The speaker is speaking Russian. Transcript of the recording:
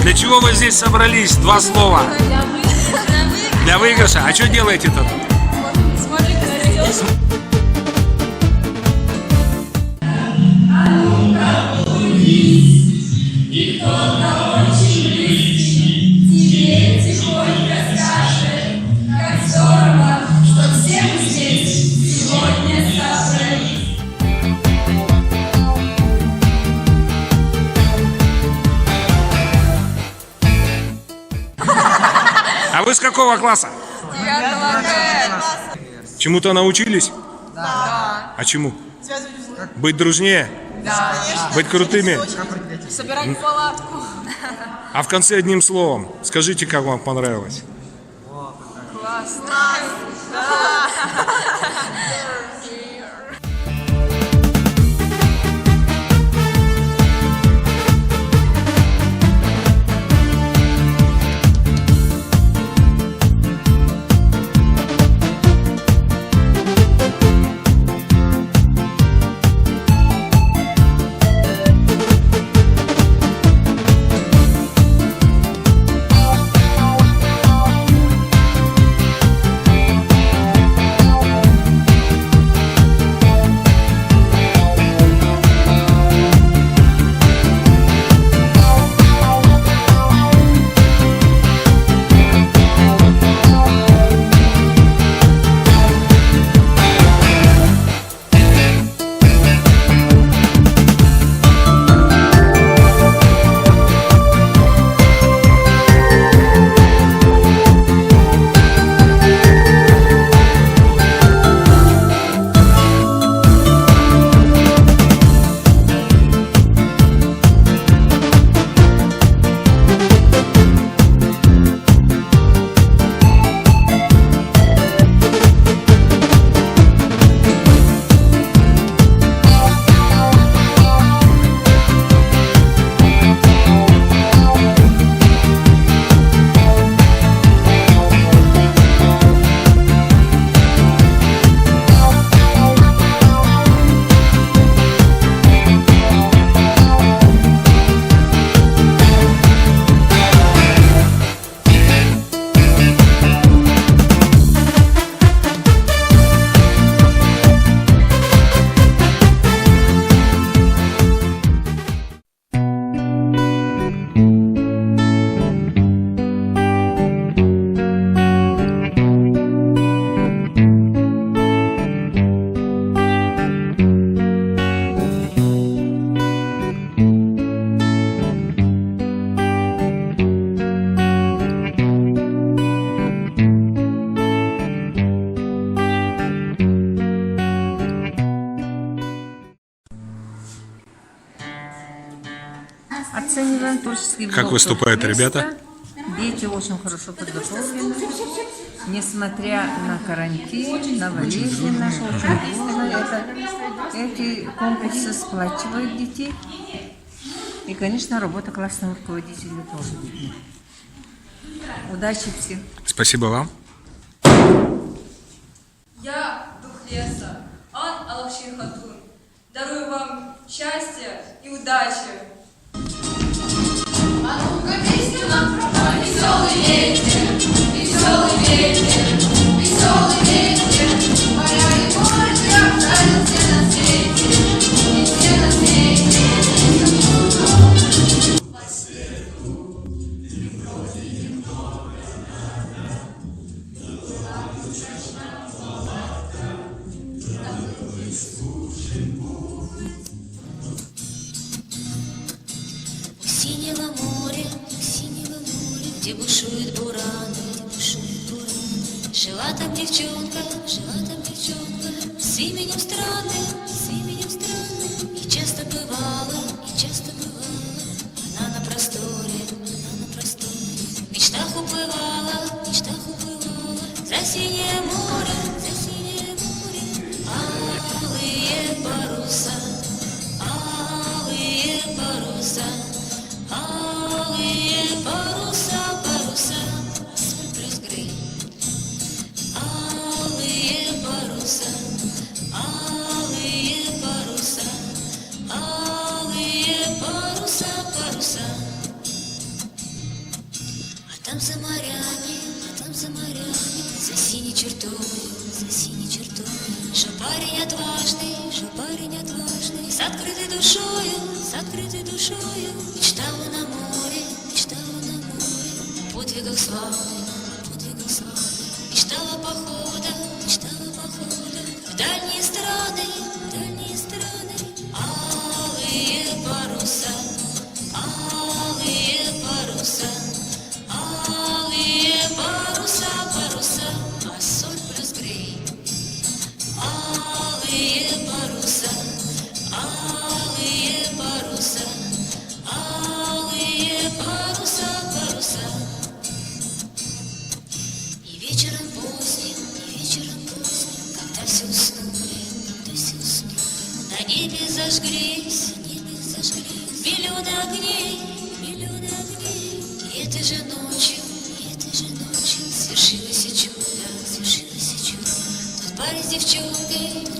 Для чего вы здесь собрались? Два слова. Для выигрыша. А что делаете тут? А вы с какого класса? 9 Чему-то научились? Да. А чему? Быть дружнее? Да. Быть крутыми? Собирать палатку. А в конце одним словом, скажите, как вам понравилось? Классно. Да. Оцениваем творческий блок. Как выступают ребята? Дети очень хорошо подготовлены. Несмотря на карантин, на болезни наши, очень сложно. Эти конкурсы сплачивают детей. И, конечно, работа классного руководителя тоже видна. Удачи всем. Спасибо вам. Я дух леса, Ан Алавшин Хатун. Дарую вам счастье и удачи. А ну-ка песню нам пропой, веселый ветер, веселый ветер, веселый ветер. Моря и море красавицы все на свете, и все на свете. По свету и вроде немного надо, так душечная палатка, так и скучен путь. Синего моря, где бушуют бураны, жила там девчонка, с именем странным, и часто бывало, она на просторе, в мечтах уплывала, за синее море, алые паруса, паруса, соль плюс грей. Алые паруса, паруса. там за морями, за синей чертой, что парень отважный, с открытой душою, мечтал он на море, подвигов славных, мечтал о походах, в дальние страны, алые паруса, а соль плюс грей. Алые паруса, И вечером поздним, когда все уснули, на небе зажглись миллионы огней. И этой же ночью свершилось чудо. Тот парень с девчонкой